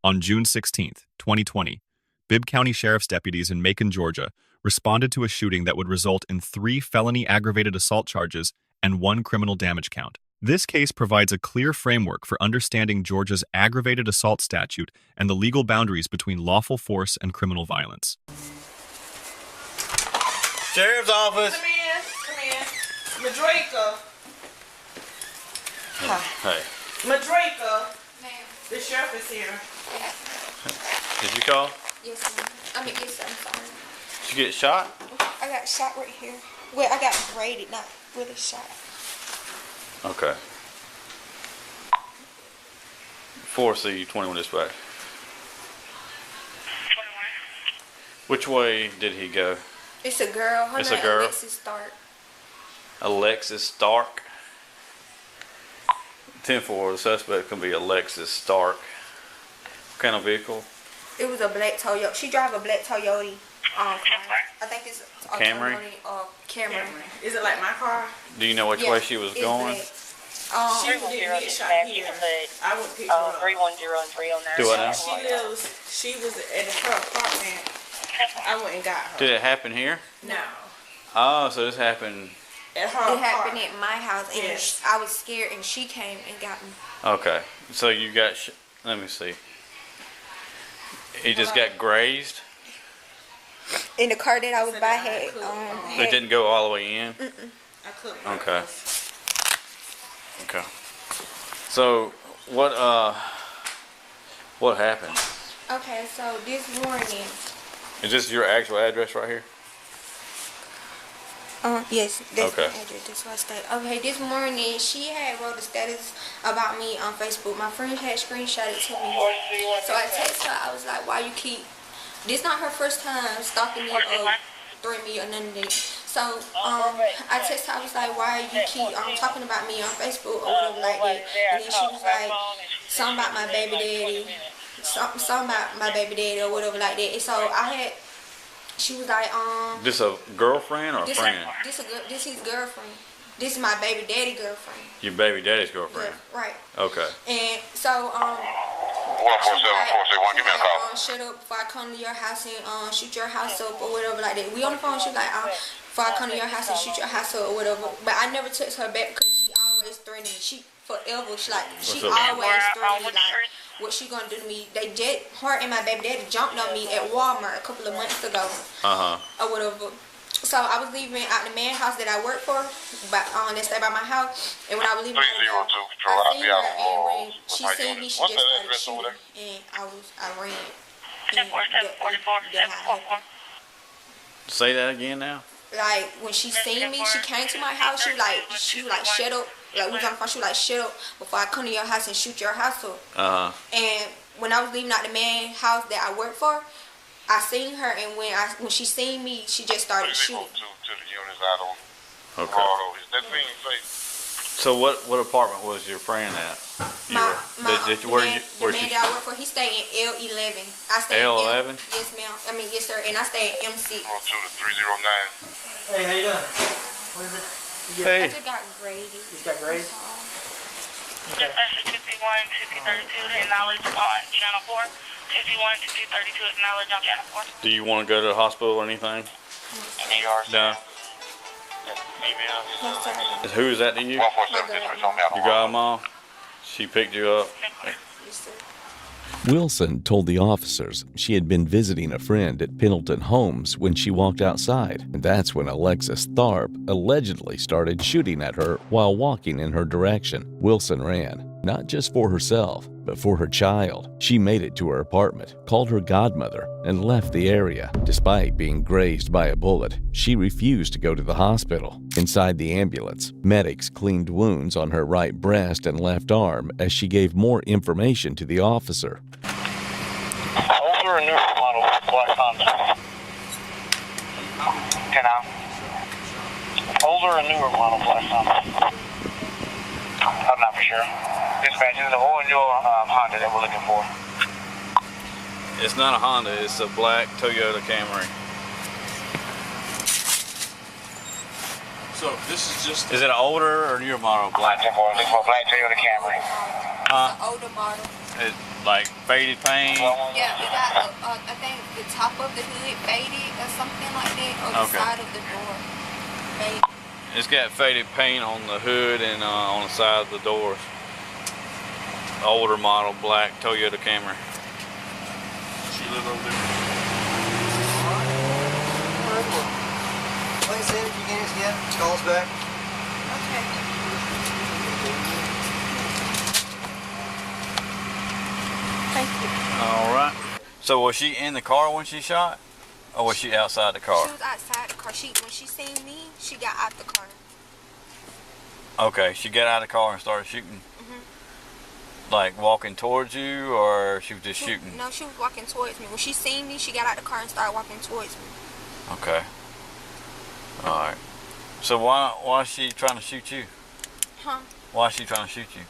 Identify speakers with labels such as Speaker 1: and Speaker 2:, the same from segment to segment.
Speaker 1: On June 16, 2020, Bibb County Sheriff's deputies in Macon, Georgia, responded to a shooting that would result in 3 felony aggravated assault charges and 1 criminal damage count. This case provides a clear framework for understanding Georgia's aggravated assault statute and the legal boundaries between lawful force and criminal violence.
Speaker 2: Sheriff's office.
Speaker 3: Come in. Madrika.
Speaker 2: Hey.
Speaker 3: Madrika.
Speaker 4: Ma'am.
Speaker 3: The sheriff is here.
Speaker 2: Did you call?
Speaker 4: Yes, ma'am. Yes, I'm sorry.
Speaker 2: Did you get shot?
Speaker 4: I got shot right here. Well, I got braided, not really shot.
Speaker 2: Okay. 4C21 dispatch.
Speaker 5: 21.
Speaker 2: Which way did he go?
Speaker 4: It's a girl. Her
Speaker 2: It's a
Speaker 4: name
Speaker 2: girl?
Speaker 4: Alexis Tharpe.
Speaker 2: Alexis Tharpe. 10-4, the suspect can be Alexis Tharpe. What kind of vehicle?
Speaker 4: It was a black Toyota. She drive a black Toyota. Car. I think it's a
Speaker 2: Camry?
Speaker 4: Camry.
Speaker 3: Is it like my car?
Speaker 2: Do you know which way she was
Speaker 4: it's
Speaker 2: going?
Speaker 4: black.
Speaker 3: She didn't get shot here. I wouldn't pick her up.
Speaker 5: 310 and 309.
Speaker 2: Do what now?
Speaker 3: She was at her apartment. I went and got her.
Speaker 2: Did it happen here?
Speaker 3: No.
Speaker 2: Oh, so this happened.
Speaker 3: At her
Speaker 4: It happened
Speaker 3: apartment.
Speaker 4: at my house, and
Speaker 3: Yes.
Speaker 4: I was scared, and she came and got me.
Speaker 2: Okay, so you got. Let me see. He just got grazed.
Speaker 4: In the car that I was
Speaker 3: So
Speaker 4: by
Speaker 3: that I
Speaker 4: had,
Speaker 3: could,
Speaker 2: It didn't go all the way in.
Speaker 3: I couldn't.
Speaker 2: Okay. Okay. So what happened?
Speaker 4: Okay, so this morning,
Speaker 2: Is this your actual address right here?
Speaker 4: yes, that's
Speaker 2: Okay.
Speaker 4: my address. That's what I stayed. Okay, this morning she had wrote a status about me on Facebook. My friend had screenshotted to me. So I texted her. I was like, "Why you keep? This not her first time stalking me or threatening me or none of that." So I texted her. I was like, "Why you keep talking about me on Facebook or whatever like that?" And then she was like, "Something about my baby daddy, something about my baby daddy or whatever like that." And so she was like,
Speaker 2: This a girlfriend or a friend?
Speaker 4: This his girlfriend. This is my baby daddy girlfriend.
Speaker 2: Your baby daddy's girlfriend.
Speaker 4: Yeah, right.
Speaker 2: Okay.
Speaker 4: And so,
Speaker 6: 147-461, give me a call.
Speaker 4: Shut up before I come to your house and shoot your house up or whatever like that. We on the phone. She was like, before I come to your house and shoot your house up or whatever. But I never text her back because she always threatening me. She forever. She always threatening me like, what she gonna do to me? Her and my baby daddy jumped on me at Walmart a couple of months ago. Or whatever. So I was leaving out the man house that I work for, that stay by my house. And when I was leaving,
Speaker 6: 302
Speaker 4: I
Speaker 6: Control,
Speaker 4: seen her, and when she seen me, she
Speaker 6: What's
Speaker 4: just
Speaker 6: that
Speaker 4: started
Speaker 6: address over
Speaker 4: shooting, and I ran.
Speaker 5: 744.
Speaker 2: Say that again now.
Speaker 4: Like when she seen me, she came to my house. She was like, shut up. Like we was on the phone. She was like, shut up before I come to your house and shoot your house up. And when I was leaving out the man house that I work for, I seen her, and when she seen me, she just started shooting.
Speaker 6: To the units out on
Speaker 2: Okay.
Speaker 6: Colorado. Is that thing safe?
Speaker 2: So what apartment was your friend at?
Speaker 4: The man that I work for, he stayed in L11. I stay
Speaker 2: L11?
Speaker 4: Yes, ma'am. Yes, sir. And I stay in M6.
Speaker 6: 2 to 309.
Speaker 7: Hey, how you doing? What is it?
Speaker 2: Hey.
Speaker 4: I just got graded.
Speaker 7: You got graded?
Speaker 5: Okay. 51 232 acknowledge on channel 4. 51 232 acknowledge on channel 4.
Speaker 2: Do you want to go to the hospital or anything? No. Who is that to you?
Speaker 6: 147 district on
Speaker 2: Your godmom? She picked you up?
Speaker 4: Yes, sir.
Speaker 8: Wilson told the officers she had been visiting a friend at Pendleton Homes when she walked outside, and that's when Alexis Tharpe allegedly started shooting at her while walking in her direction. Wilson ran, not just for herself, but for her child. She made it to her apartment, called her godmother, and left the area. Despite being grazed by a bullet, she refused to go to the hospital. Inside the ambulance, medics cleaned wounds on her right breast and left arm as she gave more information to the officer.
Speaker 6: Older or newer model black Honda? 10 out. Older or newer model black Honda? I'm not for sure. Dispatch, is the old or newer Honda that we're looking for?
Speaker 2: It's not a Honda, it's a black Toyota Camry.
Speaker 9: So this is just.
Speaker 2: Is it an older or newer model black?
Speaker 6: Looking for a black Toyota Camry.
Speaker 4: It's an older model.
Speaker 2: Like faded paint?
Speaker 4: Yeah, it got, I think the top of the hood faded or something like that, or the
Speaker 2: Okay.
Speaker 4: side of the door faded.
Speaker 2: It's got faded paint on the hood and on the side of the doors. Older model, black Toyota Camry.
Speaker 9: She lives over there.
Speaker 10: Like I said, if you get us again, call us back.
Speaker 4: Okay. Thank you.
Speaker 2: All right. So was she in the car when she shot, or was she outside the car?
Speaker 4: She was outside the car. When she seen me, she got out the car.
Speaker 2: Okay, she got out of the car and started shooting. Like walking towards you, or she was just shooting?
Speaker 4: No, she was walking towards me. When she seen me, she got out the car and started walking towards me.
Speaker 2: Okay. All right. So why is she trying to shoot you?
Speaker 4: Huh?
Speaker 2: Why is she trying to shoot you?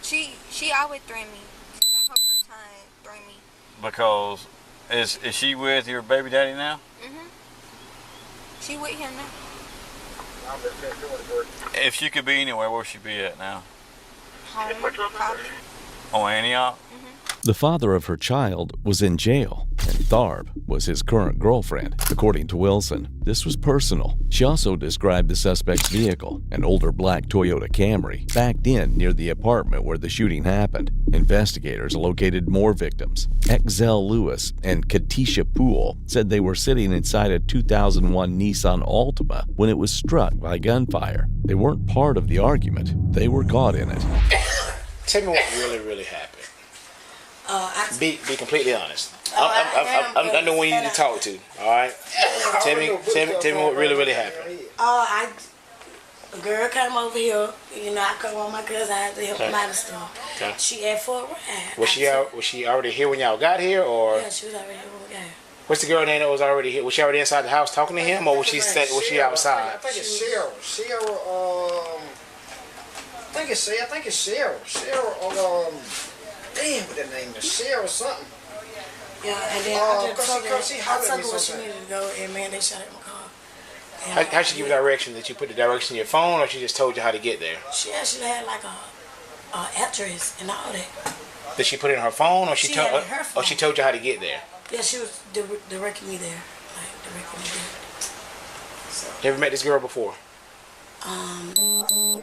Speaker 4: She always threatened me. She got her first time threatening me.
Speaker 2: Because is she with your baby daddy now?
Speaker 4: She with him now.
Speaker 2: If she could be anywhere, where would she be at now?
Speaker 4: Home, probably.
Speaker 2: On Antioch?
Speaker 8: The father of her child was in jail, and Tharpe was his current girlfriend. According to Wilson, this was personal. She also described the suspect's vehicle, an older black Toyota Camry, backed in near the apartment where the shooting happened. Investigators located more victims. Exel Lewis and Katisha Poole said they were sitting inside a 2001 Nissan Altima when it was struck by gunfire. They weren't part of the argument. They were caught in it.
Speaker 11: Tell me what really happened. Be completely honest. I'm the one you need to talk to. All right. Tell me what really happened.
Speaker 7: A girl came over here. You know, I come with my cousin. I had to help him out and stuff.
Speaker 11: Okay.
Speaker 7: She asked for a ride.
Speaker 11: Was she already here when y'all got here, or?
Speaker 7: Yeah, she was already here when we got here.
Speaker 11: What's the girl name that was already here? Was she already inside the house talking to him, or was she outside?
Speaker 10: I think it's Cheryl. I think it's Cheryl. Cheryl. Damn, what that name is? Cheryl something.
Speaker 7: Yeah, and then I just told her where she needed to go, and man, they shot at my car.
Speaker 11: How'd she give you direction? Did you put the direction in your phone, or she just told you how to get there?
Speaker 7: She actually had like a address and all that.
Speaker 11: Did she put it in her phone, or she
Speaker 7: had it in her phone.
Speaker 11: or she told you how to get there?
Speaker 7: Yeah, she was directing me there, directing me there. So,
Speaker 11: You ever met this girl before?
Speaker 10: A couple times.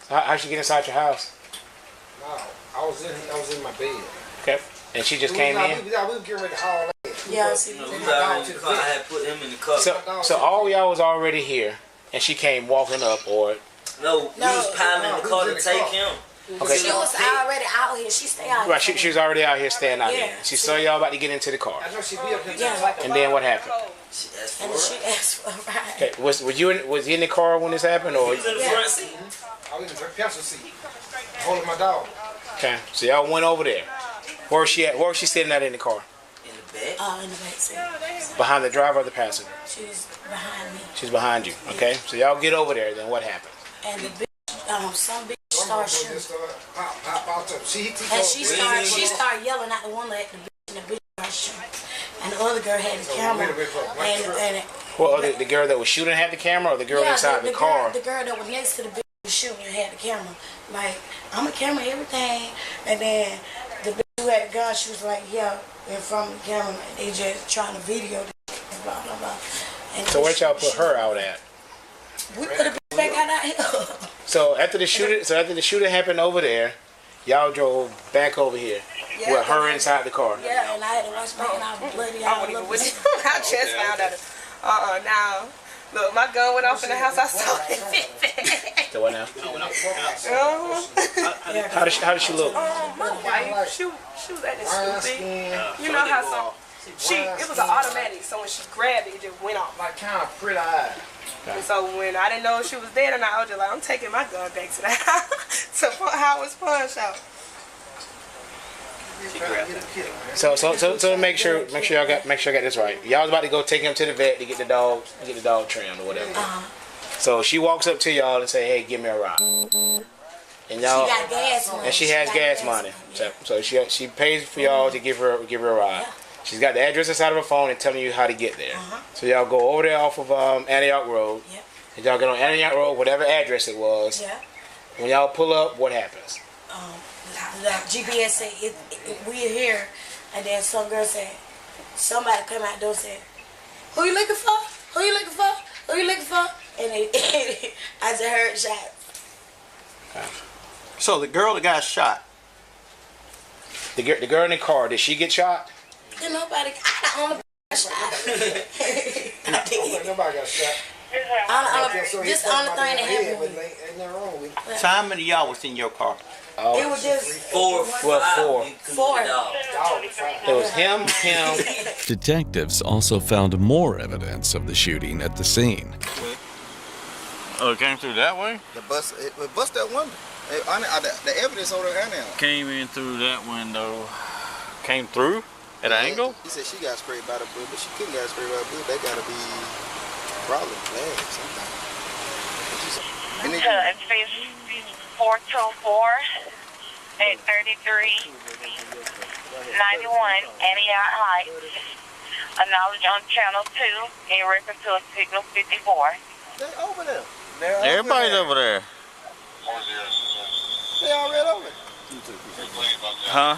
Speaker 11: How'd she get inside your house?
Speaker 10: No, I was in my bed.
Speaker 11: Okay. And she just came in?
Speaker 10: We were getting ready to haul ass.
Speaker 7: yeah, see,
Speaker 9: We was already in the car. I had put him in the car.
Speaker 11: So all y'all was already here, and she came walking up, or?
Speaker 9: No, we was piling in the car to take him.
Speaker 11: Okay.
Speaker 7: she was already out here. She stayed out here.
Speaker 11: Right, she was already out here staying out here.
Speaker 7: Yeah.
Speaker 11: She saw y'all about to get into the car.
Speaker 10: I know she be up here.
Speaker 7: Yeah.
Speaker 11: And then what happened?
Speaker 9: She asked for
Speaker 7: And
Speaker 9: a
Speaker 7: she
Speaker 9: ride.
Speaker 7: asked for a ride.
Speaker 11: Okay, was you in the car when this happened, or?
Speaker 9: He was in the front seat.
Speaker 10: I was in the pencil seat, holding my dog.
Speaker 11: Okay, so y'all went over there. Where was she at? Where was she sitting at in the car?
Speaker 9: In the back.
Speaker 7: In the back seat.
Speaker 11: Behind the driver or the passenger?
Speaker 7: She's behind me.
Speaker 11: She's behind you. Okay, so y'all get over there. Then what happened?
Speaker 7: And the bitch, some bitch started shooting.
Speaker 10: Pop out up.
Speaker 7: And she started yelling at the one at the bitch, and the bitch started shooting. And the other girl had the camera. And
Speaker 11: Well, the girl that was shooting had the camera, or the girl inside the car?
Speaker 7: The girl that was next to the bitch was shooting had the camera. Like, I'm a camera, everything. And then the bitch who had the gun, she was like, yeah, in front of the camera. And they just trying to video this, blah, blah, blah. And
Speaker 11: So where'd y'all put her out at?
Speaker 7: We put a bitch back out here.
Speaker 11: So after the shooting happened over there, y'all drove back over here with her inside the car.
Speaker 7: Yeah, and I had to wash my hand out bloody all over.
Speaker 3: I just found out. Now, look, my gun went off in the house. I saw it.
Speaker 11: So what now? How did she look?
Speaker 3: My wife, she was acting stupid. You know how it was an automatic, so when she grabbed it, it just went off.
Speaker 10: Like kind of pretty eyed.
Speaker 3: And so when I didn't know if she was dead or not, I was just like, I'm taking my gun back to the house to Howard's pawn shop.
Speaker 11: So make sure y'all got this right. Y'all was about to go take him to the vet to get the dog trimmed or whatever. So she walks up to y'all and say, "Hey, give me a ride." And y'all,
Speaker 7: she got gas money.
Speaker 11: and she has gas money. So she pays for y'all to give her a ride. She's got the address inside of her phone and telling you how to get there. So y'all go over there off of Antioch Road.
Speaker 7: Yep.
Speaker 11: And y'all get on Antioch Road, whatever address it was.
Speaker 7: Yeah.
Speaker 11: When y'all pull up, what happens?
Speaker 7: I The GPS said we're here, and then some girl said, somebody come out there and said, who you looking for? Who you looking for? Who you looking for? And I just heard shots.
Speaker 11: Okay.
Speaker 12: So the girl that got shot.
Speaker 11: The girl in the car, did she get shot?
Speaker 7: And nobody, I don't know shot.
Speaker 10: Nobody got shot.
Speaker 7: This the only thing that happened with me.
Speaker 10: Ain't nothing wrong with it.
Speaker 12: So how many of y'all was in your car?
Speaker 7: It was just
Speaker 9: Four.
Speaker 7: four.
Speaker 11: It was him.
Speaker 8: Detectives also found more evidence of the shooting at the scene.
Speaker 2: Oh, it came through that way?
Speaker 13: It bust that window. The evidence over there now.
Speaker 2: Came in through that window. Came through at an angle?
Speaker 13: He said she got sprayed by the bullet, but she couldn't get sprayed by the bullet. They gotta be probably flagged sometime.
Speaker 5: It's 424 at 3391 Antioch Heights. Acknowledge on channel 2 in reference to a signal 54.
Speaker 13: They over there.
Speaker 2: Everybody's over there.
Speaker 13: They already over there.
Speaker 2: Huh?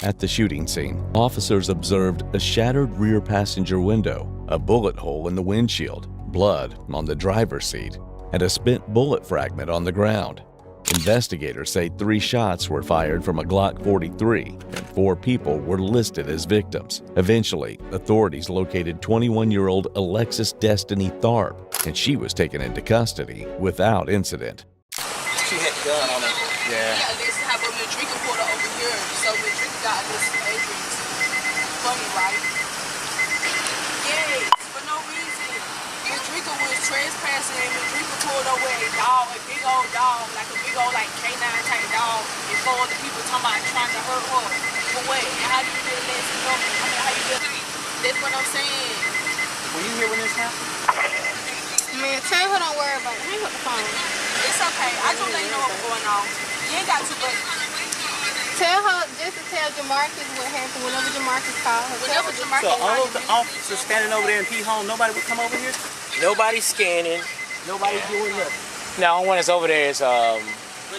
Speaker 8: At the shooting scene, officers observed a shattered rear passenger window, a bullet hole in the windshield, blood on the driver's seat, and a spent bullet fragment on the ground. Investigators say 3 shots were fired from a Glock 43 and 4 people were listed as victims. Eventually, authorities located 21-year-old Alexis Destinee Tharpe, and she was taken into custody without incident.
Speaker 9: She had the gun on her.
Speaker 3: Yeah, this have a Mildred reporter over here, so Mildred got this agents for me, right? Yes, for no reason. Mildred was trespassing and Mildred pulled over a dog, a big old dog, like a big old like K9 type dog, and 4 other people talking about trying to hurt her. For what? And how do you feel less than normal? I mean, how you feel? That's what I'm saying.
Speaker 12: Were you here when this happened?
Speaker 4: Man, tell her don't worry about it. Hang up the phone.
Speaker 3: It's okay. I just let you know what's going on. You ain't got to, but
Speaker 4: Tell her, just to tell Jamarcus what happened whenever Jamarcus called her.
Speaker 3: Whenever Jamarcus
Speaker 12: So all of the officers standing over there in P-Home, nobody would come over here?
Speaker 11: Nobody's scanning.
Speaker 12: Nobody's doing nothing.
Speaker 11: No, one that's over there is
Speaker 12: But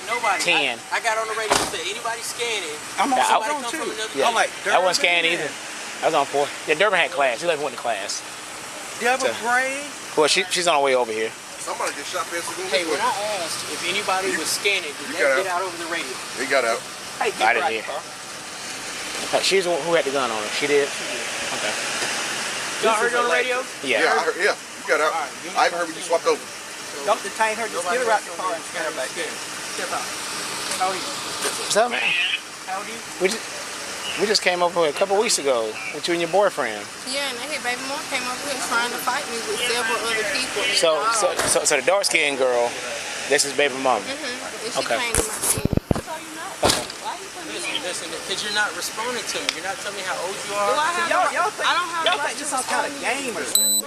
Speaker 12: nobody.
Speaker 11: 10.
Speaker 12: I got on the radio and said, anybody scanning? I'm on
Speaker 11: Yeah,
Speaker 12: somebody come from another.
Speaker 11: Yeah.
Speaker 12: I'm like,
Speaker 11: I wasn't scanning either. I was on 4. Yeah, Durbin had class. She left and went to class.
Speaker 12: Deborah Bray.
Speaker 11: Well, she's on her way over here.
Speaker 13: Somebody just shot past the
Speaker 12: Hey, when I asked if anybody was scanning, did they get out over the radio?
Speaker 13: He got out.
Speaker 12: Hey,
Speaker 11: I didn't hear. She's the one who had the gun on her. She did? Okay.
Speaker 12: Y'all heard it on the radio?
Speaker 11: Yeah.
Speaker 13: I heard, yeah, you got out. I even heard when you swapped over.
Speaker 12: Don't detain her. Just get her out the car and scan her back in. Step out. How old are you?
Speaker 11: What's up, man?
Speaker 12: How old are you?
Speaker 11: We just came over here a couple weeks ago with you and your boyfriend.
Speaker 4: Yeah, and his baby mom came over here trying to fight me with several other people.
Speaker 11: So the dark-skinned girl, this is baby mama.
Speaker 4: And she
Speaker 11: Okay.
Speaker 4: came to my kid.
Speaker 12: Listen, because you're not responding to me. You're not telling me how old you are.
Speaker 3: Do I have
Speaker 12: Y'all
Speaker 3: I don't have
Speaker 12: think this some kind of game or something?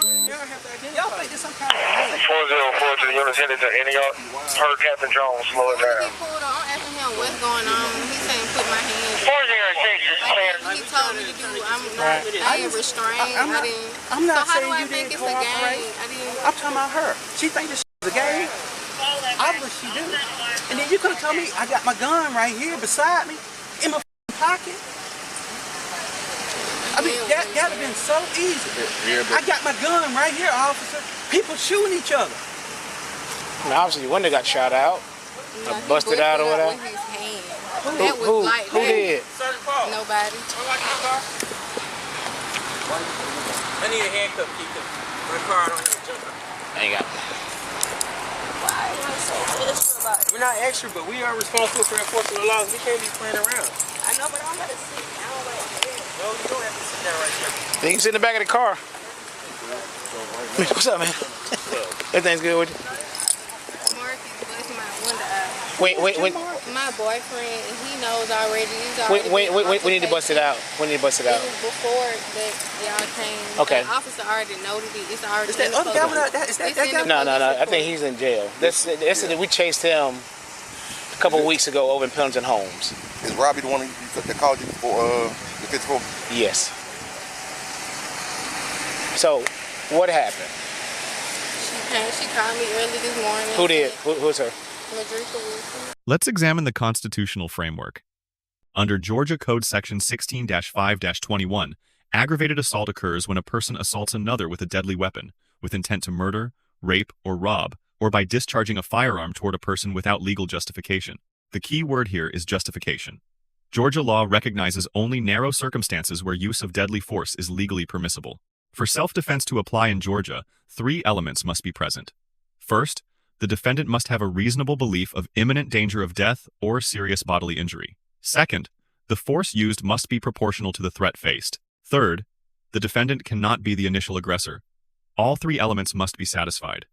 Speaker 12: Y'all think this some kind of game?
Speaker 6: 404 to the unit headed to Antioch. Heard Captain Jones, slow it down.
Speaker 4: He pulled on, I'm asking him what's going on. He's saying put my hands
Speaker 6: 406 is clear.
Speaker 4: He told me to do, I ain't restrained.
Speaker 12: I'm not
Speaker 4: so how
Speaker 12: saying
Speaker 4: do I
Speaker 12: you
Speaker 4: think
Speaker 12: didn't
Speaker 4: it's a
Speaker 12: cooperate.
Speaker 4: game?
Speaker 12: I'm talking about her. She think this is a game? Obviously she do. And then you could have told me I got my gun right here beside me in my pocket. I mean, that would have been so easy. I got my gun right here, officer. People shooting each other.
Speaker 11: I mean, obviously, your window got shot out.
Speaker 4: No,
Speaker 11: busted out or whatever.
Speaker 4: With his hand.
Speaker 11: Who did?
Speaker 4: Nobody.
Speaker 12: I need a handcuff key. My car, I don't have a jumper.
Speaker 11: I ain't got it.
Speaker 3: Why am I so extra about it?
Speaker 12: We're not extra, but we are responsible for enforcing the laws. We can't be playing around.
Speaker 3: I know, but I'm gonna sit down right here.
Speaker 12: No, you don't have to sit down right here.
Speaker 11: Then you can sit in the back of the car. What's up, man? Everything's good with you?
Speaker 4: Marcus busted my window out.
Speaker 11: Wait.
Speaker 4: My boyfriend, he knows already.
Speaker 11: We need to bust it out. We need to bust it out.
Speaker 4: It was before that y'all came.
Speaker 11: Okay.
Speaker 4: The officer already noted it. It's already.
Speaker 12: Is that other guy with that? Is that guy?
Speaker 11: No. I think he's in jail. We chased him a couple weeks ago over in Penalties Homes.
Speaker 13: Is Robbie the one that called you for the 54?
Speaker 11: Yes. So, what happened?
Speaker 4: She called me early this morning.
Speaker 11: Who did? Who's her?
Speaker 4: Madrika Wilson.
Speaker 1: Let's examine the constitutional framework. Under Georgia Code Section 16-5-21, aggravated assault occurs when a person assaults another with a deadly weapon, with intent to murder, rape, or rob, or by discharging a firearm toward a person without legal justification. The key word here is justification. Georgia law recognizes only narrow circumstances where use of deadly force is legally permissible. For self-defense to apply in Georgia, 3 elements must be present. First, the defendant must have a reasonable belief of imminent danger of death or serious bodily injury. Second, the force used must be proportional to the threat faced. Third, the defendant cannot be the initial aggressor. All 3 elements must be satisfied.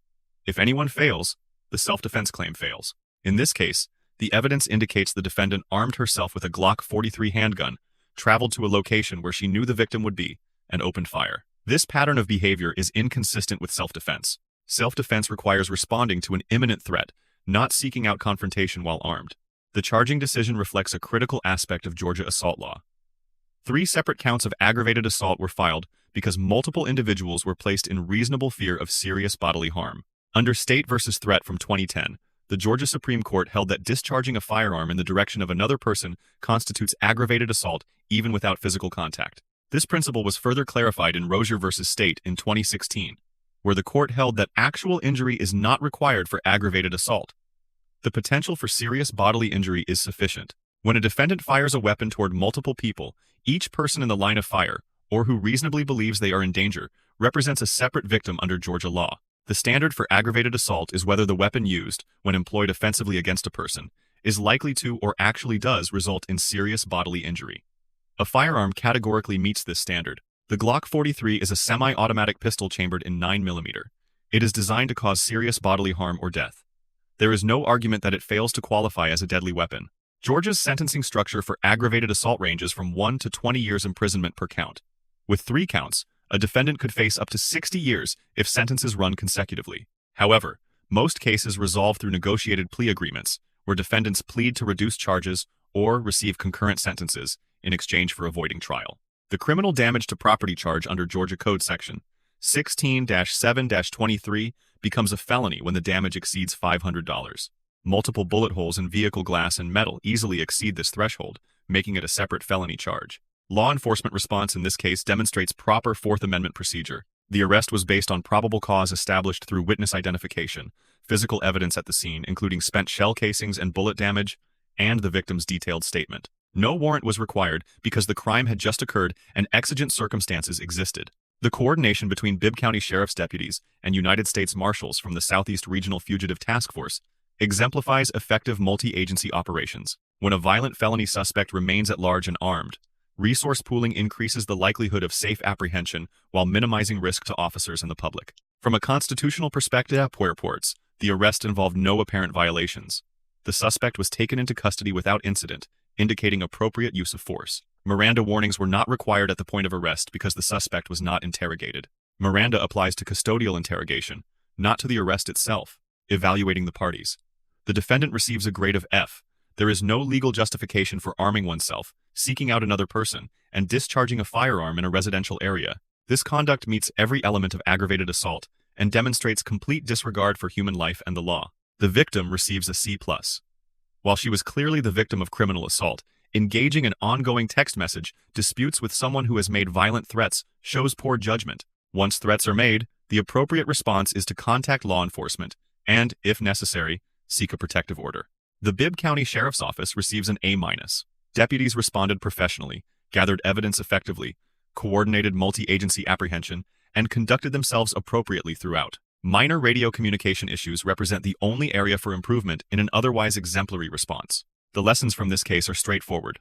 Speaker 1: If anyone fails, the self-defense claim fails. In this case, the evidence indicates the defendant armed herself with a Glock 43 handgun, traveled to a location where she knew the victim would be, and opened fire. This pattern of behavior is inconsistent with self-defense. Self-defense requires responding to an imminent threat, not seeking out confrontation while armed. The charging decision reflects a critical aspect of Georgia assault law. 3 separate counts of aggravated assault were filed because multiple individuals were placed in reasonable fear of serious bodily harm. Under State v. Threat from 2010, the Georgia Supreme Court held that discharging a firearm in the direction of another person constitutes aggravated assault even without physical contact. This principle was further clarified in Rozier v. State in 2016, where the court held that actual injury is not required for aggravated assault. The potential for serious bodily injury is sufficient. When a defendant fires a weapon toward multiple people, each person in the line of fire, or who reasonably believes they are in danger, represents a separate victim under Georgia law. The standard for aggravated assault is whether the weapon used, when employed offensively against a person, is likely to or actually does result in serious bodily injury. A firearm categorically meets this standard. The Glock 43 is a semi-automatic pistol chambered in 9mm. It is designed to cause serious bodily harm or death. There is no argument that it fails to qualify as a deadly weapon. Georgia's sentencing structure for aggravated assault ranges from 1 to 20 years imprisonment per count. With 3 counts, a defendant could face up to 60 years if sentences run consecutively. However, most cases resolve through negotiated plea agreements, where defendants plead to reduce charges or receive concurrent sentences in exchange for avoiding trial. The criminal damage to property charge under Georgia Code Section 16-7-23 becomes a felony when the damage exceeds $500. Multiple bullet holes in vehicle glass and metal easily exceed this threshold, making it a separate felony charge. Law enforcement response in this case demonstrates proper Fourth Amendment procedure. The arrest was based on probable cause established through witness identification, physical evidence at the scene including spent shell casings and bullet damage, and the victim's detailed statement. No warrant was required because the crime had just occurred and exigent circumstances existed. The coordination between Bibb County Sheriff's deputies and United States Marshals from the Southeast Regional Fugitive Task Force exemplifies effective multi-agency operations. When a violent felony suspect remains at large and armed, resource pooling increases the likelihood of safe apprehension while minimizing risk to officers and the public. From a constitutional perspective, reports, the arrest involved no apparent violations. The suspect was taken into custody without incident, indicating appropriate use of force. Miranda warnings were not required at the point of arrest because the suspect was not interrogated. Miranda applies to custodial interrogation, not to the arrest itself, evaluating the parties. The defendant receives a grade of F. There is no legal justification for arming oneself, seeking out another person, and discharging a firearm in a residential area. This conduct meets every element of aggravated assault and demonstrates complete disregard for human life and the law. The victim receives a C+. While she was clearly the victim of criminal assault, engaging in ongoing text message disputes with someone who has made violent threats shows poor judgment. Once threats are made, the appropriate response is to contact law enforcement and, if necessary, seek a protective order. The Bibb County Sheriff's Office receives an A-. Deputies responded professionally, gathered evidence effectively, coordinated multi-agency apprehension, and conducted themselves appropriately throughout. Minor radio communication issues represent the only area for improvement in an otherwise exemplary response. The lessons from this case are straightforward.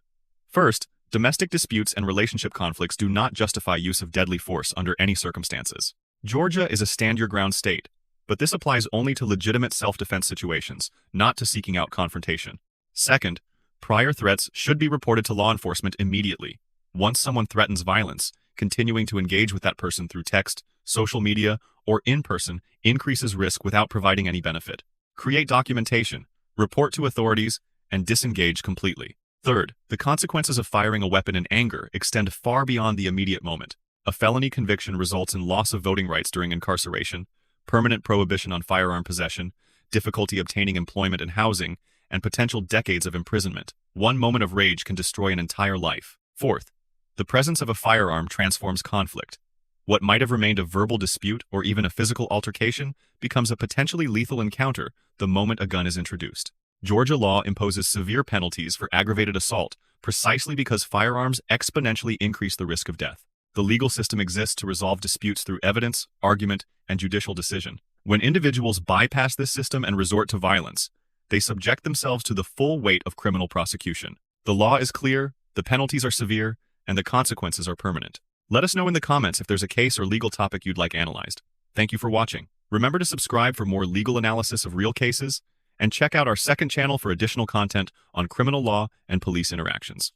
Speaker 1: First, domestic disputes and relationship conflicts do not justify use of deadly force under any circumstances. Georgia is a stand-your-ground state, but this applies only to legitimate self-defense situations, not to seeking out confrontation. Second, prior threats should be reported to law enforcement immediately. Once someone threatens violence, continuing to engage with that person through text, social media, or in person increases risk without providing any benefit. Create documentation, report to authorities, and disengage completely. Third, the consequences of firing a weapon in anger extend far beyond the immediate moment. A felony conviction results in loss of voting rights during incarceration, permanent prohibition on firearm possession, difficulty obtaining employment and housing, and potential decades of imprisonment. One moment of rage can destroy an entire life. Fourth, the presence of a firearm transforms conflict. What might have remained a verbal dispute or even a physical altercation becomes a potentially lethal encounter the moment a gun is introduced. Georgia law imposes severe penalties for aggravated assault precisely because firearms exponentially increase the risk of death. The legal system exists to resolve disputes through evidence, argument, and judicial decision. When individuals bypass this system and resort to violence, they subject themselves to the full weight of criminal prosecution. The law is clear, the penalties are severe, and the consequences are permanent. Let us know in the comments if there's a case or legal topic you'd like analyzed. Thank you for watching. Remember to subscribe for more legal analysis of real cases, and check out our second channel for additional content on criminal law and police interactions.